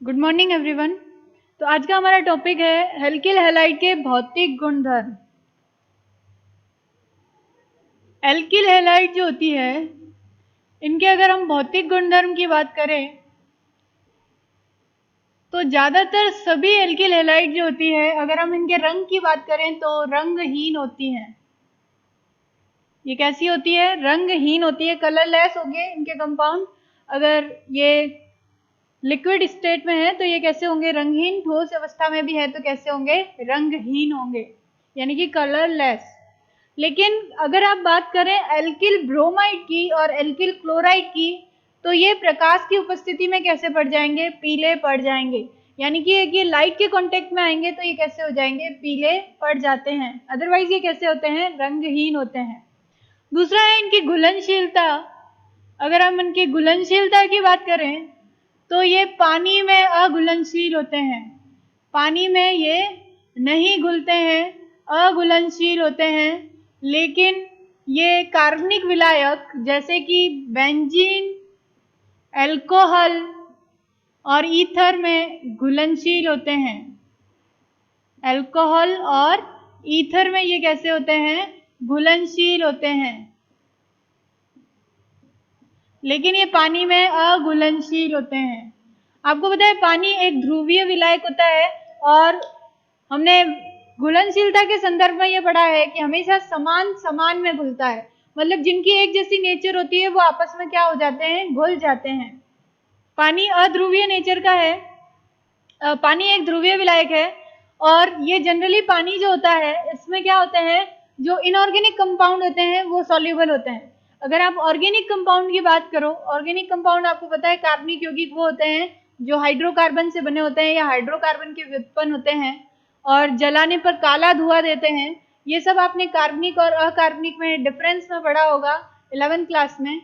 Good morning everyone. तो आज का हमारा टॉपिक है एल्किल हैलाइड के भौतिक गुणधर्म। एल्किल हैलाइड जो होती है, इनके अगर हम भौतिक गुणधर्म की बात करें तो ज़्यादातर सभी एल्किल हैलाइड जो होती है, अगर हम इनके रंग की बात करें तो रंगहीन होती हैं। ये कैसी होती है? रंगहीन होती है, कलरलेस हो गए इनके कंपाउंड। अगर ये लिक्विड स्टेट में है तो ये कैसे होंगे? रंगहीन। ठोस अवस्था में भी है तो कैसे होंगे? रंगहीन होंगे, यानी कि कलरलेस। लेकिन अगर आप बात करें एल्किल ब्रोमाइड की और एल्किल क्लोराइड की, तो ये प्रकाश की उपस्थिति में कैसे पड़ जाएंगे? पीले पड़ जाएंगे। यानी कि ये लाइट के कांटेक्ट में आएंगे तो ये कैसे हो जाएंगे? पीले पड़ जाते हैं। अदरवाइज ये कैसे होते हैं? रंगहीन होते हैं। दूसरा है इनकी घुलनशीलता। अगर हम इनकी घुलनशीलता की बात करें तो ये पानी में अघुलनशील होते हैं। पानी में ये नहीं घुलते हैं, अघुलनशील होते हैं। लेकिन ये कार्बनिक विलायक जैसे कि बेंजीन, अल्कोहल और ईथर में घुलनशील होते हैं। अल्कोहल और ईथर में ये कैसे होते हैं? घुलनशील होते हैं। लेकिन ये पानी में अघुलनशील होते हैं। आपको पता है पानी एक ध्रुवीय विलायक होता है, और हमने घुलनशीलता के संदर्भ में ये पढ़ा है कि हमेशा समान समान में घुलता है। मतलब जिनकी एक जैसी नेचर होती है वो आपस में क्या हो जाते हैं? घुल जाते हैं। पानी अध्रुवीय नेचर का है। पानी एक ध्रुवीय विलायक है, और ये जनरली पानी जो होता है इसमें क्या होते हैं? जो इनऑर्गेनिक कंपाउंड होते हैं वो सॉल्युबल होते हैं। अगर आप ऑर्गेनिक कंपाउंड की बात करो, ऑर्गेनिक कंपाउंड आपको पता है कार्बनिक यौगिक वो होते हैं जो हाइड्रोकार्बन से बने होते हैं या हाइड्रोकार्बन के व्युत्पन्न होते हैं और जलाने पर काला धुआं देते हैं। ये सब आपने कार्बनिक और अकार्बनिक में डिफरेंस में पढ़ा होगा 11th क्लास में।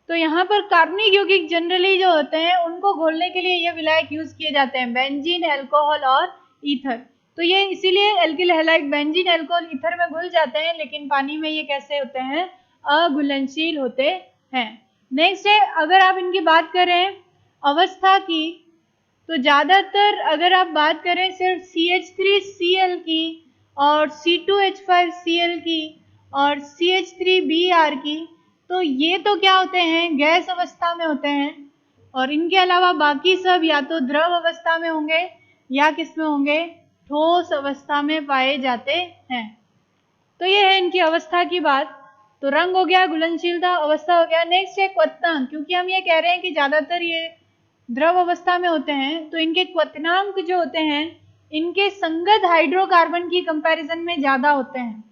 तो यहाँ पर कार्बनिक यौगिक जनरली जो होते हैं उनको घोलने के लिए ये विलायक यूज किए जाते हैं, बेंजीन, अल्कोहल और ईथर। तो ये इसीलिए alkyl halide benzene, alcohol, ether में घुल जाते हैं, लेकिन पानी में ये कैसे होते हैं? अघुलनशील होते हैं। नेक्स्ट है, अगर आप इनकी बात करें अवस्था की, तो ज्यादातर अगर आप बात करें सिर्फ CH3Cl की और C2H5Cl की और CH3Br की, तो ये तो क्या होते हैं? गैस अवस्था में होते हैं। और इनके अलावा बाकी सब या तो द्रव अवस्था में होंगे या किस में होंगे? ठोस अवस्था में पाए जाते हैं। तो ये है इनकी अवस्था की बात। तो रंग हो गया, घुलनशीलता, अवस्था हो गया। नेक्स्ट है क्वथनांक। क्योंकि हम ये कह रहे हैं कि ज्यादातर ये द्रव अवस्था में होते हैं, तो इनके क्वथनांक जो होते हैं इनके संगत हाइड्रोकार्बन की कंपैरिजन में ज्यादा होते हैं।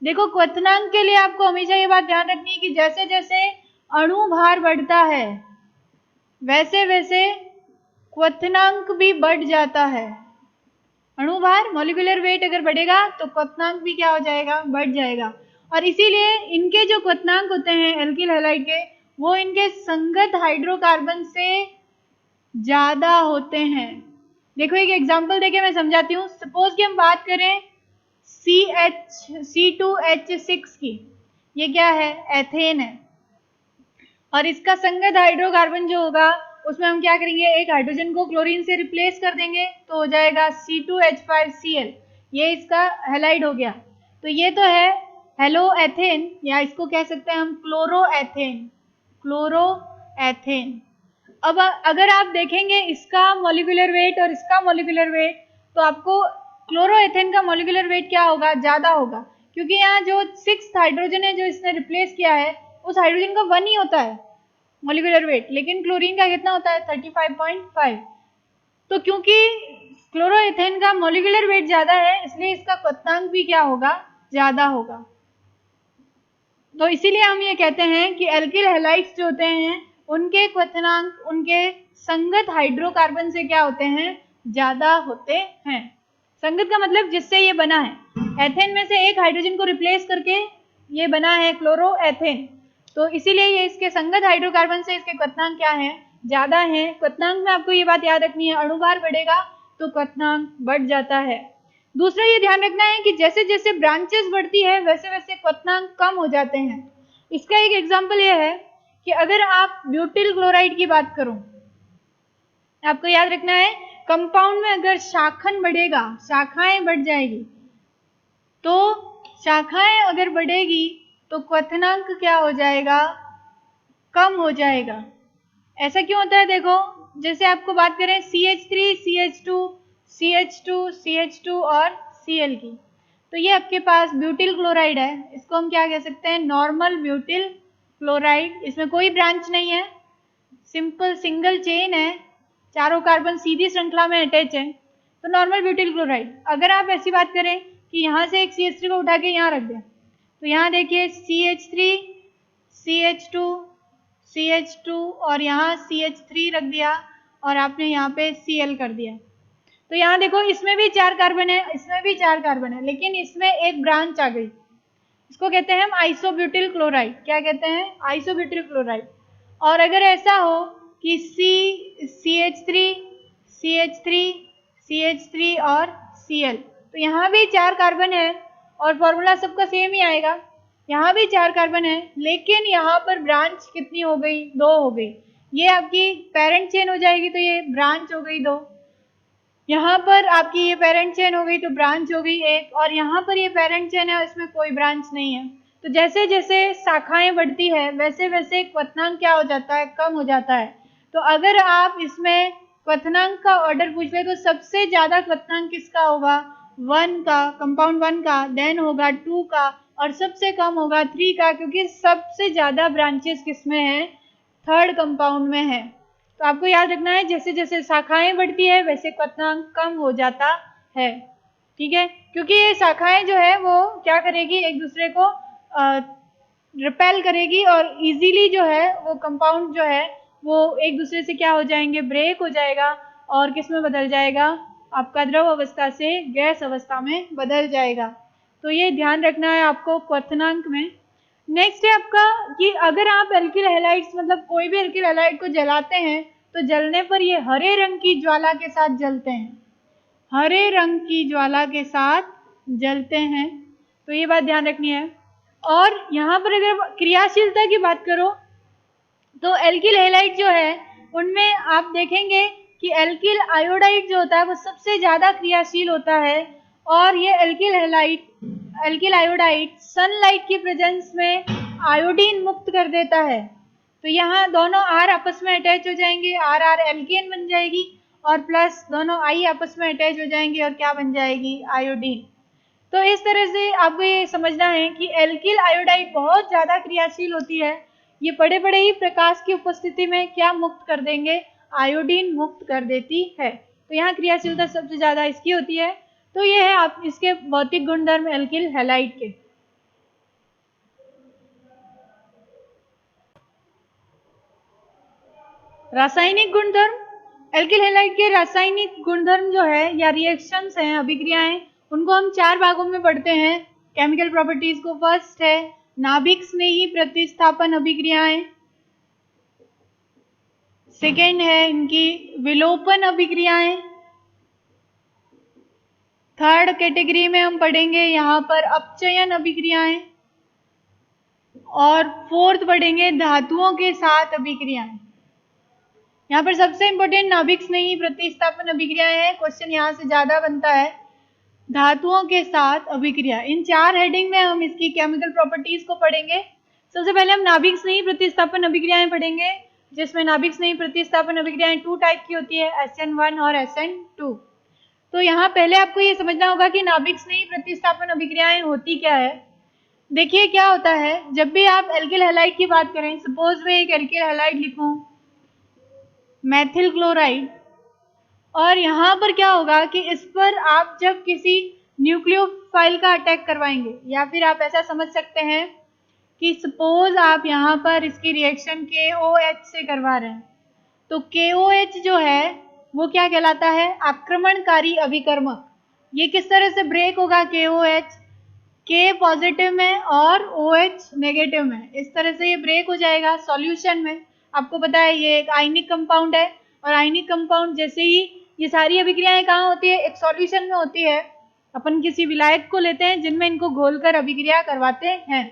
देखो, क्वथनांक के लिए आपको हमेशा ये बात ध्यान रखनी है कि जैसे जैसे अणु भार बढ़ता है वैसे वैसे क्वथनांक भी बढ़ जाता है। अणु भार, मॉलिक्यूलर वेट अगर बढ़ेगा तो क्वथनांक भी क्या हो जाएगा? बढ़ जाएगा। और इसीलिए इनके जो क्वथनांक होते हैं एल्किल हैलाइड के, वो इनके संगत हाइड्रोकार्बन से ज्यादा होते हैं। देखो एक एग्जांपल देके मैं समझाती हूँ। सपोज कि हम बात करें C2H6 की, ये क्या है? एथेन है। और इसका संगत हाइड्रोकार्बन जो होगा उसमें हम क्या करेंगे? एक हाइड्रोजन को क्लोरीन से रिप्लेस कर देंगे तो हो जाएगा C2H5Cl। ये इसका हैलाइड हो गया। तो ये तो है हेलोएथेन, या इसको कह सकते हैं हम क्लोरोएथेन। क्लोरोएथेन। अब अगर आप देखेंगे इसका मॉलिक्यूलर वेट और इसका मॉलिक्यूलर वेट, तो आपको क्लोरोएथेन का मॉलिक्यूलर वेट क्या होगा? ज्यादा होगा, क्योंकि यहाँ जो 6th हाइड्रोजन है जो इसने रिप्लेस किया है उस हाइड्रोजन का 1 ही होता है मॉलिक्यूलर वेट, लेकिन क्लोरीन का कितना होता है? 35.5। तो क्योंकि क्लोरोएथेन का मॉलिक्यूलर वेट ज्यादा है इसलिए इसका क्वथनांक भी क्या होगा? ज्यादा होगा। तो इसीलिए हम ये कहते हैं कि एल्किल हैलाइड्स जो होते हैं उनके क्वथनांक उनके संगत हाइड्रोकार्बन से क्या होते हैं? ज्यादा होते हैं। संगत का मतलब जिससे ये बना है। एथेन में से एक हाइड्रोजन को रिप्लेस करके ये बना है क्लोरोएथेन। तो इसीलिए ये इसके संगत हाइड्रोकार्बन से इसके क्वथनांक क्या है? ज्यादा है। क्वथनांक में आपको ये बात याद रखनी है, अणुभार बढ़ेगा तो क्वथनांक बढ़ जाता है। दूसरा ये ध्यान रखना है कि जैसे जैसे ब्रांचेस बढ़ती है वैसे वैसे क्वथनांक कम हो जाते हैं। इसका एक एग्जांपल ये है कि अगर आप ब्यूटिल क्लोराइड की बात करो, आपको याद रखना है, कंपाउंड में अगर शाखन बढ़ेगा, शाखाएं बढ़ जाएगी, तो शाखाएं अगर बढ़ेगी तो क्वथनांक क्या हो जाएगा, कम हो जाएगा। ऐसा क्यों होता है? देखो, जैसे आपको बात करें CH3, CH2, CH2, CH2 और Cl की, तो ये आपके पास ब्यूटिल क्लोराइड है। इसको हम क्या कह सकते हैं? Normal butyl chloride. इसमें कोई ब्रांच नहीं है, सिंपल सिंगल चेन है, चारों कार्बन सीधी श्रृंखला में अटैच है, तो नॉर्मल ब्यूटिल क्लोराइड। अगर आप ऐसी बात करें कि यहाँ से एक CH3 को उठा के यहाँ रख दें, तो यहाँ देखिए CH3, CH2, CH2 और यहाँ CH3 रख दिया और आपने यहाँ पे Cl कर दिया। तो यहाँ देखो, इसमें भी 4 कार्बन है, इसमें भी 4 कार्बन है, लेकिन इसमें एक ब्रांच आ गई। इसको कहते हैं हम आइसोब्यूटिल क्लोराइड। क्या कहते हैं? Isobutyl chloride. और अगर ऐसा हो कि CH3, CH3, CH3 और Cl, तो यहाँ भी 4 कार्बन है और फॉर्मूला सबका सेम ही आएगा। यहाँ भी 4 कार्बन है, लेकिन यहाँ पर ब्रांच कितनी हो गई? 2 हो गई। ये आपकी पेरेंट चेन हो जाएगी, तो ये ब्रांच हो गई 2। यहाँ पर आपकी ये पेरेंट चेन हो गई तो ब्रांच हो गई 1, और यहाँ पर ये पेरेंट चेन है, इसमें कोई ब्रांच नहीं है। तो जैसे जैसे शाखाएं बढ़ती है वैसे वैसे क्वथनांक क्या हो जाता है? कम हो जाता है। तो अगर आप इसमें क्वथनांक का ऑर्डर पूछ ले तो सबसे ज्यादा क्वथनांक किसका होगा? 1 का, कंपाउंड 1 का, देन होगा 2 का, और सबसे कम होगा 3 का, क्योंकि सबसे ज्यादा ब्रांचेस किसमें है? थर्ड कंपाउंड में है। तो आपको याद रखना है, जैसे जैसे शाखाएं बढ़ती है वैसे क्वथनांक कम हो जाता है। ठीक है, क्योंकि ये शाखाएं जो है वो क्या करेगी? एक दूसरे को रिपेल करेगी और इजीली जो है वो कंपाउंड जो है वो एक दूसरे से क्या हो जाएंगे? ब्रेक हो जाएगा और किस में बदल जाएगा? आपका द्रव अवस्था से गैस अवस्था में बदल जाएगा। तो ये ध्यान रखना है आपको क्वथनांक में। नेक्स्ट है आपका कि अगर आप एल्किल हैलाइड्स, मतलब कोई भी एल्किल हैलाइड को जलाते हैं तो जलने पर ये हरे रंग की ज्वाला के साथ जलते हैं, हरे रंग की ज्वाला के साथ जलते हैं। तो ये बात ध्यान रखनी है। और यहाँ पर अगर क्रियाशीलता की बात करो तो एल्किल हैलाइड जो है उनमें आप देखेंगे कि एल्किल आयोडाइड जो होता है वो सबसे ज्यादा क्रियाशील होता है, और ये एल्किल आयोडाइड सनलाइट की प्रेजेंस में आयोडीन मुक्त कर देता है। तो यहाँ दोनों R आपस में अटैच हो जाएंगे, R एल्केन बन जाएगी, और प्लस दोनों I आपस में अटैच हो जाएंगे और क्या बन जाएगी? आयोडीन। तो इस तरह से आपको ये समझना है कि एल्किल आयोडाइड बहुत ज्यादा क्रियाशील होती है। ये बड़े बड़े ही प्रकाश की उपस्थिति में क्या मुक्त कर देंगे? आयोडीन मुक्त कर देती है। तो यहाँ क्रियाशीलता सबसे ज्यादा इसकी होती है। तो ये है आप इसके भौतिक गुणधर्म एल्किल हैलाइड के। रासायनिक गुणधर्म, एल्किल हैलाइड के रासायनिक गुणधर्म जो है या रिएक्शंस हैं, अभिक्रियाएं, उनको हम 4 भागों में पढ़ते हैं केमिकल प्रॉपर्टीज को। फर्स्ट है नाभिक स्नेही प्रतिस्थापन अभिक्रियाएं, सेकेंड है इनकी विलोपन अभिक्रियाएं, थर्ड कैटेगरी में हम पढ़ेंगे यहाँ पर अपचयन अभिक्रियाएं, और फोर्थ पढ़ेंगे धातुओं के साथ अभिक्रियाएं। यहाँ पर सबसे इंपॉर्टेंट नाभिक स्नेही प्रतिस्थापन अभिक्रियाएं हैं, क्वेश्चन यहाँ से ज्यादा बनता है। धातुओं के साथ अभिक्रिया, इन 4 हेडिंग में हम इसकी केमिकल प्रॉपर्टीज को पढ़ेंगे। सबसे पहले हम नाभिक स्नेही प्रतिस्थापन अभिक्रियाएं पढ़ेंगे, जिसमें नाभिक स्नेही प्रतिस्थापन अभिक्रियाएं 2 टाइप की होती है, SN1 और SN2। तो यहाँ पहले आपको ये समझना होगा कि नाभिक स्नेही प्रतिस्थापन अभिक्रियाएं होती क्या है। देखिए क्या होता है, जब भी आप एल्किल हैलाइड की बात करें, सपोज मैं एक एल्किल हैलाइड लिखूं मेथिल क्लोराइड, और यहाँ पर क्या होगा कि इस पर आप जब किसी न्यूक्लियोफाइल का अटैक करवाएंगे, या फिर आप ऐसा समझ सकते हैं कि सपोज आप यहाँ पर इसकी रिएक्शन KOH से करवा रहे हैं, तो KOH जो है वो क्या कहलाता है? आक्रमणकारी अभिकर्मक। ये किस तरह से ब्रेक होगा? KOH K पॉजिटिव में और OH नेगेटिव में, इस तरह से ये ब्रेक हो जाएगा सॉल्यूशन में। आपको पता है ये एक आयनिक कंपाउंड है, और आयनिक कंपाउंड जैसे ही ये सारी अभिक्रियाएं कहाँ होती है? एक सॉल्यूशन में होती है। अपन किसी विलायक को लेते हैं जिनमें इनको घोलकर अभिक्रिया करवाते हैं।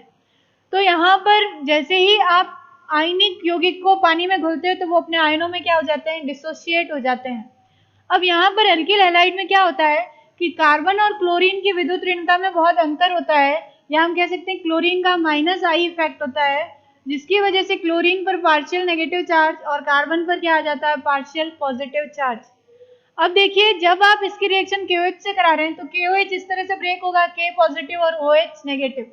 तो यहाँ पर जैसे ही आप आयनिक यौगिक को पानी में घुलते हैं तो वो अपने आयनों में क्या हो जाते हैं, डिसोसिएट हो जाते हैं। अब यहाँ पर एल्किल हैलाइड में क्या होता है कि कार्बन और क्लोरीन की विद्युत ऋणता में बहुत अंतर होता है, या हम कह सकते हैं क्लोरीन का -I इफेक्ट होता है, जिसकी वजह से क्लोरीन पर पार्शियल नेगेटिव चार्ज और कार्बन पर क्या आ जाता है, पार्शियल पॉजिटिव चार्ज। अब देखिए जब आप इसकी रिएक्शन KOH से करा रहे हैं तो KOH इस तरह से ब्रेक होगा, K पॉजिटिव और OH नेगेटिव।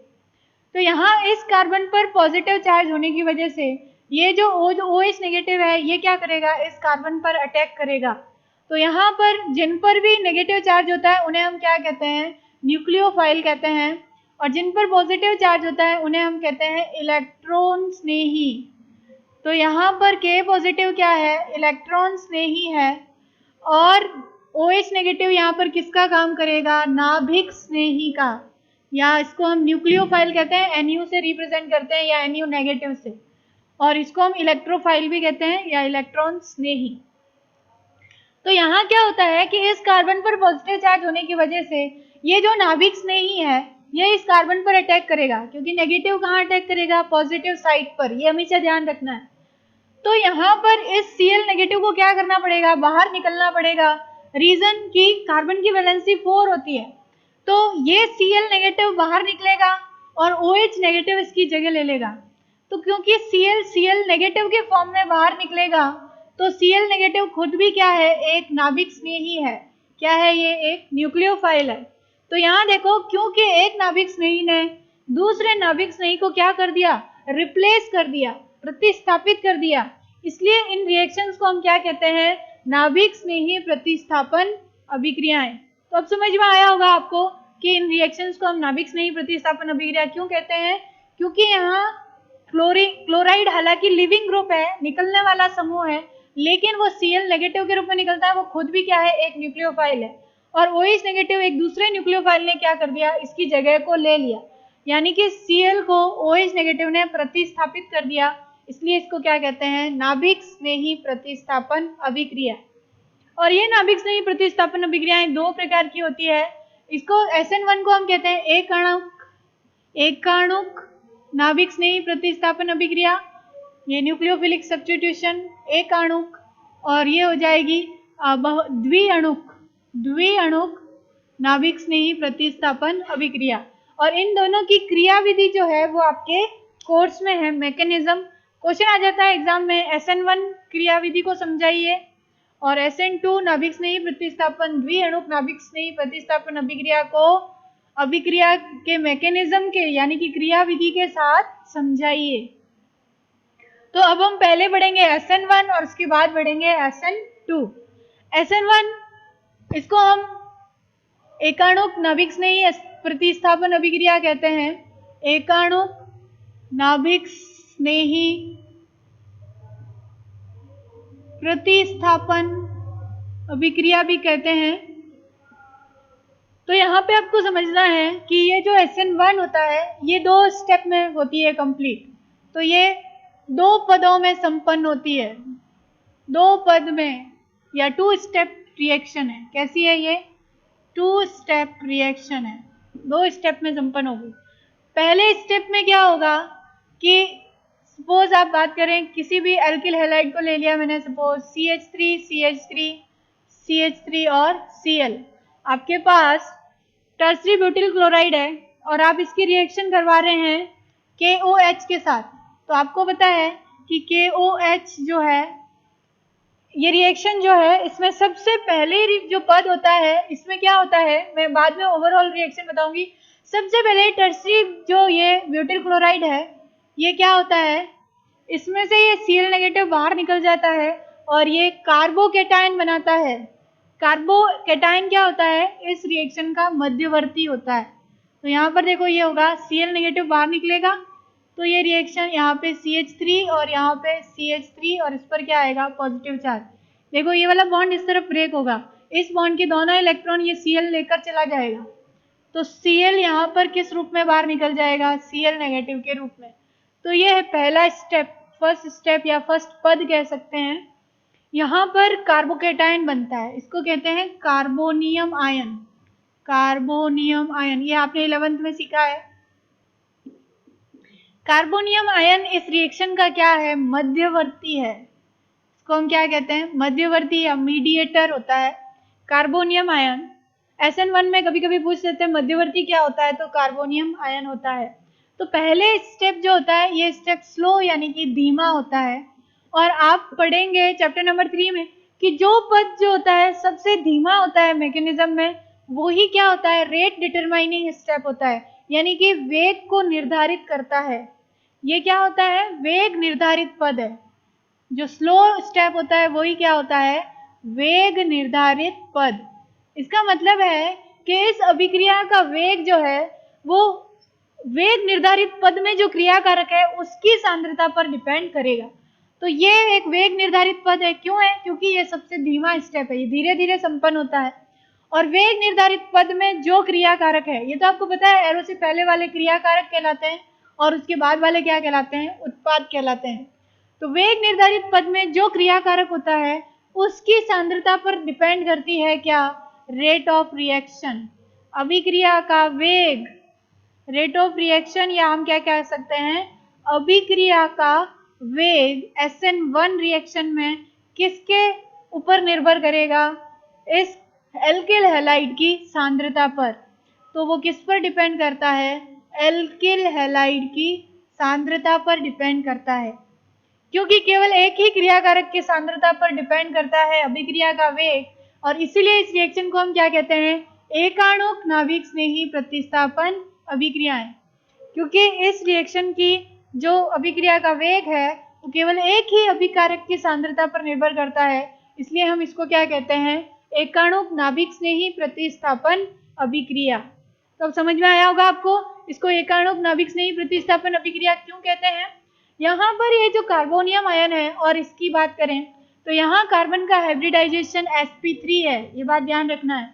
तो यहाँ इस कार्बन पर पॉजिटिव चार्ज होने की वजह से ये जो OH नेगेटिव है ये क्या करेगा, इस कार्बन पर अटैक करेगा। तो यहाँ पर जिन पर भी नेगेटिव चार्ज होता है उन्हें हम क्या कहते हैं, न्यूक्लियोफाइल कहते हैं, और जिन पर पॉजिटिव चार्ज होता है उन्हें हम कहते हैं इलेक्ट्रॉन स्नेही। तो यहाँ पर K पॉजिटिव क्या है, इलेक्ट्रॉन स्नेही है, और OH नेगेटिव यहाँ पर किसका काम करेगा, नाभिक स्नेही का, या इसको हम न्यूक्लियोफाइल कहते हैं, NU से रिप्रेजेंट करते हैं या NU नेगेटिव से, और इसको हम इलेक्ट्रोफाइल भी कहते हैं या इलेक्ट्रॉन स्नेही। तो यहाँ क्या होता है कि इस कार्बन पर पॉजिटिव चार्ज होने की वजह से ये जो नाभिक स्नेही है ये इस कार्बन पर अटैक करेगा, क्योंकि नेगेटिव कहाँ अटैक करेगा, पॉजिटिव साइड पर, ये हमेशा ध्यान रखना है। तो यहाँ पर इस Cl नेगेटिव को क्या करना पड़ेगा, बाहर निकलना पड़ेगा। रीजन कि कार्बन की वैलेंसी 4 होती है, तो ये Cl नेगेटिव बाहर निकलेगा और OH नेगेटिव इसकी जगह ले लेगा। तो क्योंकि Cl नेगेटिव के फॉर्म में बाहर निकलेगा तो Cl नेगेटिव खुद भी क्या है, एक नाभिक स्नेही है। क्या है ये, एक न्यूक्लियोफाइल है। तो यहाँ देखो क्योंकि एक नाभिक स्नेही ने दूसरे नाभिक स्नेही को क्या कर दिया, रिप्लेस कर दिया, प्रतिस्थापित कर दिया, इसलिए इन रिएक्शंस को हम क्या कहते हैं, नाभिक स्नेही प्रतिस्थापन अभिक्रियाएं। तो अब समझ में आया होगा आपको कि इन रिएक्शंस को हम नाभिक स्नेही प्रतिस्थापन अभिक्रिया क्यों कहते हैं, क्योंकि यहाँ क्लोराइड हालांकि लिविंग ग्रुप है, निकलने वाला समूह है, लेकिन वो Cl नेगेटिव के रूप में निकलता है, वो खुद भी क्या है, एक न्यूक्लियोफाइल है, और OH नेगेटिव एक दूसरे न्यूक्लियोफाइल ने क्या कर दिया, इसकी जगह को ले लिया, यानी कि Cl को OH नेगेटिव ने प्रतिस्थापित कर दिया, इसलिए इसको क्या कहते हैं, नाभिक स्नेही प्रतिस्थापन अभिक्रिया। और ये नाभिक स्नेही प्रतिस्थापन अभिक्रियाएं दो प्रकार की होती है। इसको SN1 को हम कहते हैं एक आणुक नाभिक स्नेही प्रतिस्थापन अभिक्रिया, ये न्यूक्लियोफिलिक सब्स्टिट्यूशन एक आणुक, और ये हो जाएगी द्विअणुक नाभिक स्नेही प्रतिस्थापन अभिक्रिया। और इन दोनों की क्रियाविधि जो है वो आपके कोर्स में है, मैकेनिज्म। क्वेश्चन आ जाता है एग्जाम में, SN1 क्रियाविधि को समझाइए, और SN2 नाभिक स्नेही प्रतिस्थापन द्विअणुक नाभिक स्नेही प्रतिस्थापन अभिक्रिया को अभिक्रिया के मैकेनिज्म के यानी कि क्रियाविधि के साथ समझाइए। तो अब हम पहले बढ़ेंगे SN1 और उसके बाद बढ़ेंगे SN2। SN1 इसको हम एकाणुक नाभिक स्नेही प्रतिस्थापन अभिक्रिया कहते हैं, एकाणुक नाभिक स्नेही प्रतिस्थापन अभिक्रिया भी कहते हैं। तो यहाँ पे आपको समझना है कि ये जो SN1 होता है ये 2 स्टेप में होती है कंप्लीट। तो ये 2 पदों में संपन्न होती है, 2 पद में, या 2 स्टेप रिएक्शन है। कैसी है ये, 2 स्टेप रिएक्शन है, 2 स्टेप में संपन्न होगी। पहले स्टेप में क्या होगा कि सपोज आप बात करें किसी भी एल्किल हैलाइड को ले लिया मैंने, सपोज CH3 CH3 CH3 और Cl, आपके पास टर्सरी ब्यूटिल क्लोराइड है और आप इसकी रिएक्शन करवा रहे हैं KOH के साथ। तो आपको पता है कि KOH जो है, ये रिएक्शन जो है इसमें सबसे पहले जो पद होता है इसमें क्या होता है, मैं बाद में ओवरऑल रिएक्शन बताऊंगी। सबसे पहले टर्सरी जो ये ब्यूटिल क्लोराइड है ये क्या होता है, इसमें से ये Cl नेगेटिव बाहर निकल जाता है और ये कार्बोकेटायन बनाता है। कार्बोकेटायन क्या होता है, इस रिएक्शन का मध्यवर्ती होता है। तो यहाँ पर देखो ये होगा Cl नेगेटिव बाहर निकलेगा तो ये रिएक्शन यहाँ पे CH3 और यहाँ पे CH3 और इस पर क्या आएगा, पॉजिटिव चार्ज। देखो ये वाला बॉन्ड इस तरफ ब्रेक होगा, इस बॉन्ड के दोनों इलेक्ट्रॉन ये Cl लेकर चला जाएगा, तो Cl यहाँ पर किस रूप में बाहर निकल जाएगा, Cl नेगेटिव के रूप में। तो ये है पहला स्टेप, फर्स्ट स्टेप या फर्स्ट पद कह सकते हैं। यहाँ पर कार्बोकेटायन बनता है, इसको कहते हैं कार्बोनियम आयन। कार्बोनियम आयन ये आपने 11th में सीखा है। कार्बोनियम आयन इस रिएक्शन का क्या है, मध्यवर्ती है। इसको हम क्या कहते हैं, मध्यवर्ती या मीडिएटर होता है कार्बोनियम आयन। SN1 में कभी कभी पूछ लेते हैं मध्यवर्ती क्या होता है, तो कार्बोनियम आयन होता है। तो पहले स्टेप जो होता है ये स्टेप स्लो यानी कि धीमा होता है, और आप पढ़ेंगे चैप्टर नंबर 3 में कि जो पद जो होता है सबसे धीमा होता है मैकेनिज्म में, वही क्या होता है, रेट डिटरमाइनिंग स्टेप होता है, यानी कि वेग को निर्धारित करता है। ये क्या होता है, वेग निर्धारित पद है। जो स्लो स्टेप होता है वही क्या होता है, वेग निर्धारित पद। इसका मतलब है कि इस अभिक्रिया का वेग जो है वो वेग निर्धारित पद में जो क्रिया कारक है उसकी सांद्रता पर डिपेंड करेगा। तो ये एक वेग निर्धारित पद है, क्यों है, क्योंकि ये सबसे धीमा स्टेप है, ये धीरे धीरे संपन्न होता है। और वेग निर्धारित पद में जो क्रिया कारक है, ये तो आपको पता है, एरो से पहले वाले क्रिया कारक कहलाते हैं और उसके बाद वाले क्या कहलाते हैं, उत्पाद कहलाते हैं। तो वेग निर्धारित पद में जो क्रिया कारक होता है उसकी सांद्रता पर डिपेंड करती है क्या, रेट ऑफ रिएक्शन, अभिक्रिया का वेग, रेट ऑफ रिएक्शन, या हम क्या कह सकते हैं, अभिक्रिया का वेग SN1 रिएक्शन में किसके ऊपर निर्भर करेगा, इस एल्किल हैलाइड की सांद्रता पर। तो वो किस पर डिपेंड करता है, एल्किल हैलाइड की सांद्रता पर डिपेंड करता है, क्योंकि केवल एक ही क्रियाकारक की सांद्रता पर डिपेंड करता है अभिक्रिया का वेग, और इसीलिए इस रिएक्शन को हम क्या कहते हैं, एकाणुक नाभिक स्नेही प्रतिस्थापन अभिक्रियाएं। क्योंकि इस रिएक्शन की जो अभिक्रिया का वेग है वो केवल एक ही अभिकारक की सांद्रता पर निर्भर करता है, इसलिए हम इसको क्या कहते हैं, एकाणुक नाभिक स्नेही प्रतिस्थापन अभिक्रिया। तो अब समझ में आया होगा आपको इसको एकाणुक नाभिक स्नेही प्रतिस्थापन अभिक्रिया क्यों कहते हैं। यहाँ पर ये जो कार्बोनियम आयन है और इसकी बात करें तो यहाँ कार्बन का हाइब्रिडाइजेशन sp3 है, ये बात ध्यान रखना है,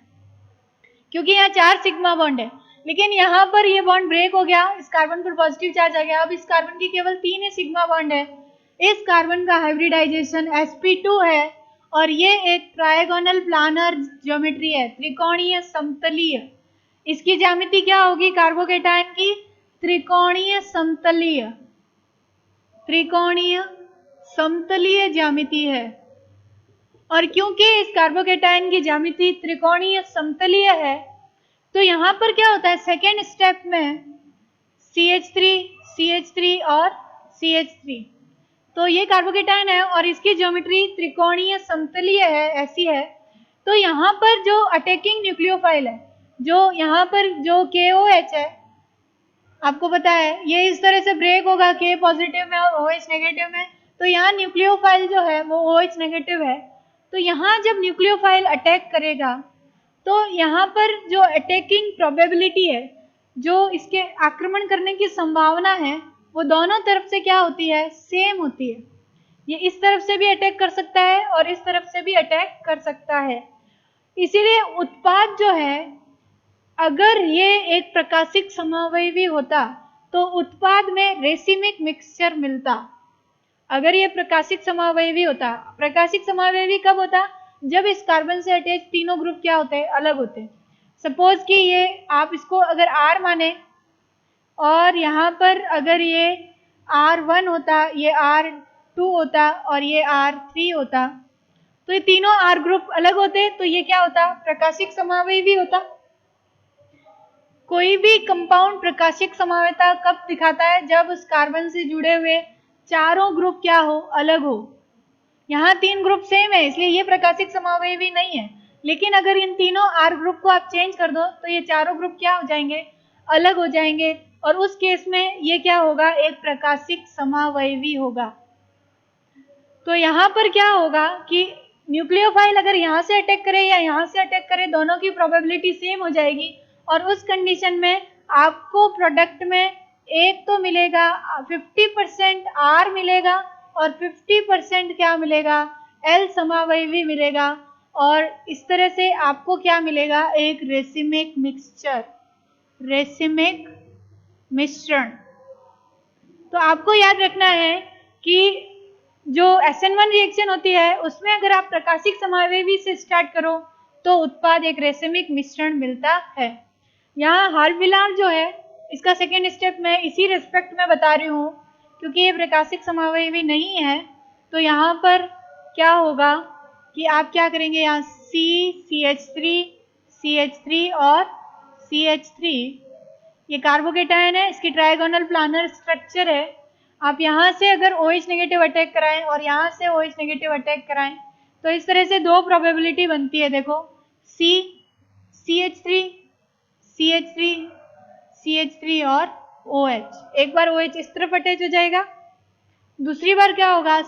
क्योंकि यहाँ 4 सिग्मा बॉन्ड है, लेकिन यहाँ पर ये बॉन्ड ब्रेक हो गया, इस कार्बन पर पॉजिटिव चार्ज आ गया, अब इस कार्बन की केवल 3 ही सिग्मा बॉन्ड है। इस कार्बन का हाइब्रिडाइजेशन sp2 है और ये एक ट्रायगोनल प्लानर ज्योमेट्री है, त्रिकोणीय समतलीय। इसकी ज्यामिति क्या होगी कार्बोकेटायन की, त्रिकोणीय समतलीय, त्रिकोणीय समतलीय ज्यामिति है। और क्योंकि इस कार्बोकेटायन की ज्यामिति त्रिकोणीय समतलीय है तो यहाँ पर क्या होता है, सेकेंड स्टेप में CH3 और CH3, तो ये कार्बोकेटायन है और इसकी ज्योमेट्री त्रिकोणीय समतलीय है, ऐसी है। तो यहाँ पर जो अटैकिंग न्यूक्लियोफाइल है, जो यहाँ पर जो KOH है, आपको पता है ये इस तरह से ब्रेक होगा K पॉजिटिव में और OH नेगेटिव में, तो यहाँ न्यूक्लियोफाइल जो है वो OH नेगेटिव है। तो यहाँ जब न्यूक्लियोफाइल अटैक करेगा तो यहाँ पर जो अटैकिंग प्रोबेबिलिटी है, जो इसके आक्रमण करने की संभावना है, वो दोनों तरफ से क्या होती है, सेम होती है। ये इस तरफ से भी अटैक कर सकता है और इस तरफ से भी अटैक कर सकता है। इसीलिए उत्पाद जो है, अगर ये एक प्रकाशिक समावयवी होता तो उत्पाद में रेसिमिक मिक्सचर मिलता। अगर ये प्रकाशिक समावयवी होता, प्रकाशिक समावयवी कब होता, जब इस कार्बन से अटैच तीनों ग्रुप क्या होते हैं, अलग होते हैं। सपोज कि ये आप इसको अगर R माने और यहाँ पर अगर ये R1 होता, ये R2 होता और ये R3 होता, तो ये तीनों R ग्रुप अलग होते, तो ये क्या होता, प्रकाशिक समावयवी होता। कोई भी कंपाउंड प्रकाशिक समावयता कब दिखाता है, जब उस कार्बन से जुड़े हुए चारों ग्रुप क्या हो, अलग हो। यहाँ 3 ग्रुप सेम है इसलिए ये प्रकाशिक समावयवी नहीं है, लेकिन अगर इन तीनों R ग्रुप को आप चेंज कर दो तो ये चारों ग्रुप क्या हो जाएंगे, अलग हो जाएंगे, और उस केस में ये क्या होगा, एक प्रकाशिक समावयवी होगा। तो यहाँ पर क्या होगा कि न्यूक्लियोफाइल अगर यहाँ से अटैक करे या यहाँ से अटैक करे, दोनों की प्रोबेबिलिटी सेम हो जाएगी, और उस कंडीशन में आपको प्रोडक्ट में एक तो मिलेगा 50% R मिलेगा और 50% क्या मिलेगा, L समावयवी मिलेगा, और इस तरह से आपको क्या मिलेगा, एक रेसिमिक मिक्सचर, रेसिमिक मिश्रण। तो आपको याद रखना है कि जो SN1 रिएक्शन होती है उसमें अगर आप प्रकाशिक समावयवी से स्टार्ट करो तो उत्पाद एक रेसिमिक मिश्रण मिलता है। यहाँ हाल फिलहाल जो है इसका सेकेंड स्टेप मैं इसी रिस्पेक्ट में बता रही हूँ क्योंकि ये प्रकाशिक समावयवी नहीं है। तो यहाँ पर क्या होगा कि आप क्या करेंगे, यहाँ CH3 और CH3 ये कार्बोकेटायन है, इसकी ट्राइगोनल प्लानर स्ट्रक्चर है। आप यहाँ से अगर OH नेगेटिव अटैक कराएं और यहाँ से OH नेगेटिव अटैक कराएं तो इस तरह से दो प्रोबेबिलिटी बनती है। देखो CH3 और OH, एक बार OH इस तरफ अटैच हो जाएगा, दूसरी बार क्या होगा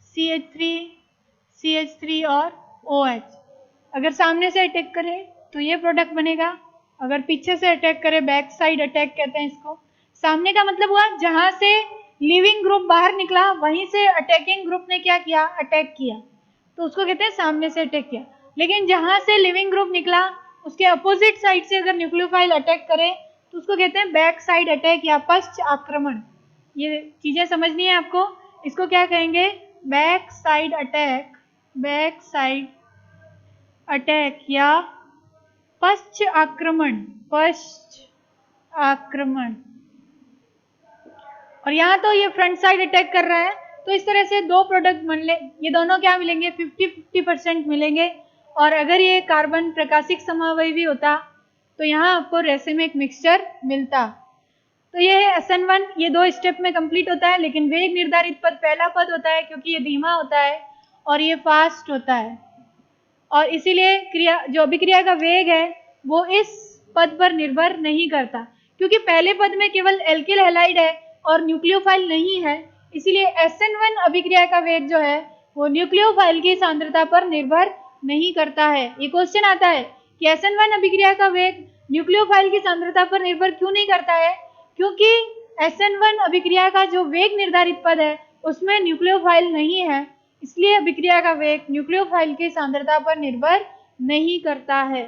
CH3 और OH। अगर सामने से अटैक करे तो ये प्रोडक्ट बनेगा, अगर पीछे से अटैक करे, बैक साइड अटैक कहते हैं इसको। सामने का मतलब हुआ जहां से लिविंग ग्रुप बाहर निकला वहीं से अटैकिंग ग्रुप ने क्या किया, अटैक किया, तो उसको कहते हैं सामने से अटैक किया। लेकिन जहां से लिविंग ग्रुप निकला उसके अपोजिट साइड से अगर न्यूक्लियोफाइल अटैक करे तो उसको कहते हैं बैक साइड अटैक या पश्च आक्रमण। ये चीजें समझनी है आपको, इसको क्या कहेंगे, बैक साइड अटैक या पश्च आक्रमण। और यहाँ तो ये फ्रंट साइड अटैक कर रहा है, तो इस तरह से दो प्रोडक्ट ये दोनों क्या मिलेंगे, 50-50% मिलेंगे। और अगर ये कार्बन प्रकाशिक समावयवी होता तो यहाँ आपको रेसिमिक मिक्सचर मिलता। तो ये है SN1, ये दो स्टेप में कंप्लीट होता है, लेकिन वेग निर्धारित पद पहला पद होता है क्योंकि ये धीमा होता है और ये फास्ट होता है, और इसीलिए जो अभिक्रिया का वेग है वो इस पद पर निर्भर नहीं करता, क्योंकि पहले पद में केवल एल्किल हैलाइड है और न्यूक्लियोफाइल नहीं है। इसीलिए SN1 अभिक्रिया का वेग जो है वो न्यूक्लियोफाइल की सांद्रता पर निर्भर नहीं करता है। ये क्वेश्चन आता है कि SN1 अभिक्रिया का वेग न्यूक्लियोफाइल की सांद्रता पर निर्भर क्यों नहीं करता है, क्योंकि SN1 अभिक्रिया का जो वेग निर्धारित पद है उसमें न्यूक्लियोफाइल नहीं है, इसलिए अभिक्रिया का वेग न्यूक्लियोफाइल की सांद्रता पर निर्भर नहीं करता है।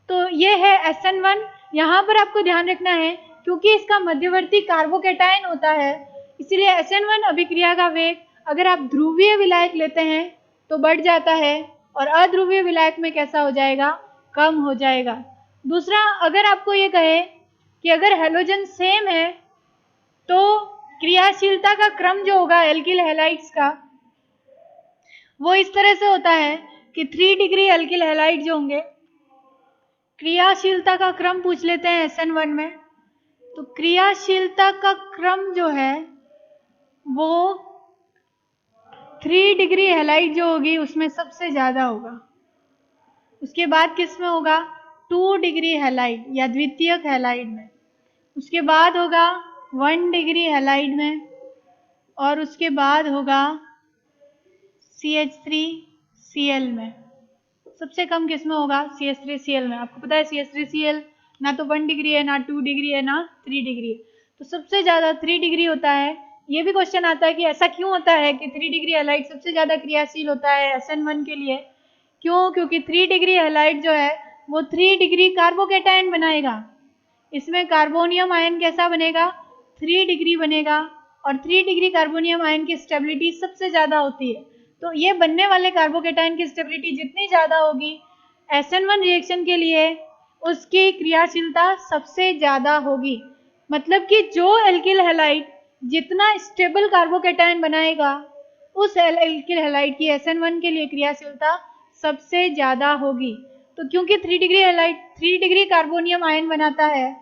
तो ये है SN1। यहाँ पर आपको ध्यान रखना है क्योंकि इसका मध्यवर्ती कार्बोकेटायन होता है, इसलिए SN1 अभिक्रिया का वेग अगर आप ध्रुवीय विलायक लेते हैं तो बढ़ जाता है और अध्रुवीय विलायक में कैसा हो जाएगा, कम हो जाएगा। दूसरा, अगर आपको ये कहे कि अगर हैलोजन सेम है तो क्रियाशीलता का क्रम जो होगा एल्किल हैलाइड्स का वो इस तरह से होता है कि 3 डिग्री एल्किल हैलाइड जो होंगे, क्रियाशीलता का क्रम पूछ लेते हैं SN1 में, तो क्रियाशीलता का क्रम जो है वो 3 डिग्री हैलाइड जो होगी उसमें सबसे ज्यादा होगा। उसके बाद किस में होगा, 2 डिग्री हैलाइड या द्वितीयक हैलाइड में, उसके बाद होगा 1 डिग्री हैलाइड में, और उसके बाद होगा CH3Cl में। सबसे कम किस में होगा, CH3Cl में। आपको पता है CH3Cl ना तो 1 डिग्री है, ना 2 डिग्री है, ना 3 डिग्री है, तो सबसे ज्यादा 3 डिग्री होता है। ये भी क्वेश्चन आता है कि ऐसा क्यों होता है कि 3 डिग्री हैलाइड सबसे ज्यादा क्रियाशील होता है SN1 के लिए, क्यों, क्योंकि 3 डिग्री हैलाइड जो है वो 3 डिग्री कार्बोकेटायन बनाएगा। इसमें कार्बोनियम आयन कैसा बनेगा, 3 डिग्री बनेगा, और 3 डिग्री कार्बोनियम आयन की स्टेबिलिटी सबसे ज्यादा होती है। तो ये बनने वाले कार्बोकेटायन की स्टेबिलिटी जितनी ज्यादा होगी SN1 रिएक्शन के लिए उसकी क्रियाशीलता सबसे ज्यादा होगी। मतलब कि जो एल्किल हैलाइड जितना स्टेबल कार्बोकेटायन बनाएगा उस एल्किल हैलाइड की SN1 के लिए क्रियाशीलता सबसे ज्यादा होगी। तो क्योंकि 3 degree halide 3 degree carbonium ion बनाता है,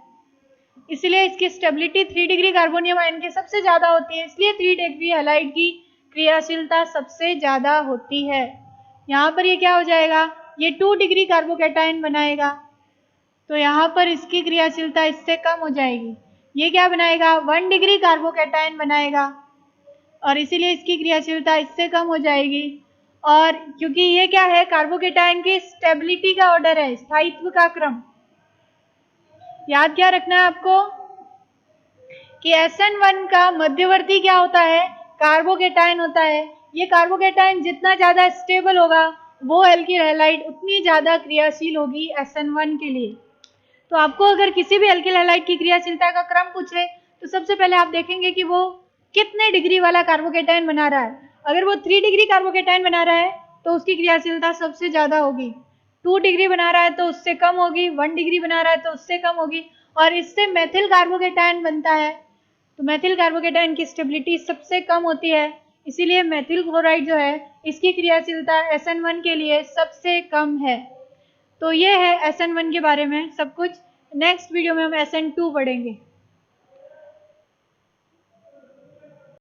इसलिए इसकी स्टेबिलिटी 3 डिग्री कार्बोनियम आयन की सबसे ज्यादा होती है, इसलिए 3 डिग्री हैलाइड की क्रियाशीलता सबसे ज्यादा होती है। यहाँ पर ये क्या हो जाएगा, ये 2 डिग्री कार्बोकेटायन बनाएगा, तो यहाँ पर इसकी क्रियाशीलता इससे कम हो जाएगी। ये क्या बनाएगा, 1 डिग्री कार्बोकेटायन बनाएगा, और इसीलिए इसकी क्रियाशीलता इससे कम हो जाएगी। और क्योंकि ये क्या है, कार्बोकेटायन की स्टेबिलिटी का ऑर्डर है, स्थायित्व का क्रम। याद क्या रखना है आपको कि SN1 का मध्यवर्ती क्या होता है, कार्बोकेटायन होता है। ये कार्बोकेटायन जितना ज्यादा स्टेबल होगा वो एल्किल हैलाइड उतनी ज्यादा क्रियाशील होगी SN1 के लिए। तो आपको अगर किसी भी एल्किल हैलाइड की क्रियाशीलता का क्रम पूछे तो सबसे पहले आप देखेंगे कि वो कितने डिग्री वाला कार्बोकेटायन बना रहा है। अगर वो 3 डिग्री कार्बोकेटायन बना रहा है तो उसकी क्रियाशीलता सबसे ज्यादा होगी। 2 डिग्री बना रहा है तो उससे कम होगी, 1 डिग्री बना रहा है तो उससे कम होगी, और इससे मेथिल कार्बोकेटायन बनता है। तो मेथिल कार्बोकेटायन की स्टेबिलिटी सबसे कम होती है, इसीलिए मेथिल क्लोराइड जो है इसकी क्रियाशीलता SN1 के लिए सबसे कम है। तो ये है SN1 के बारे में सब कुछ। नेक्स्ट वीडियो में हम SN2 पढ़ेंगे।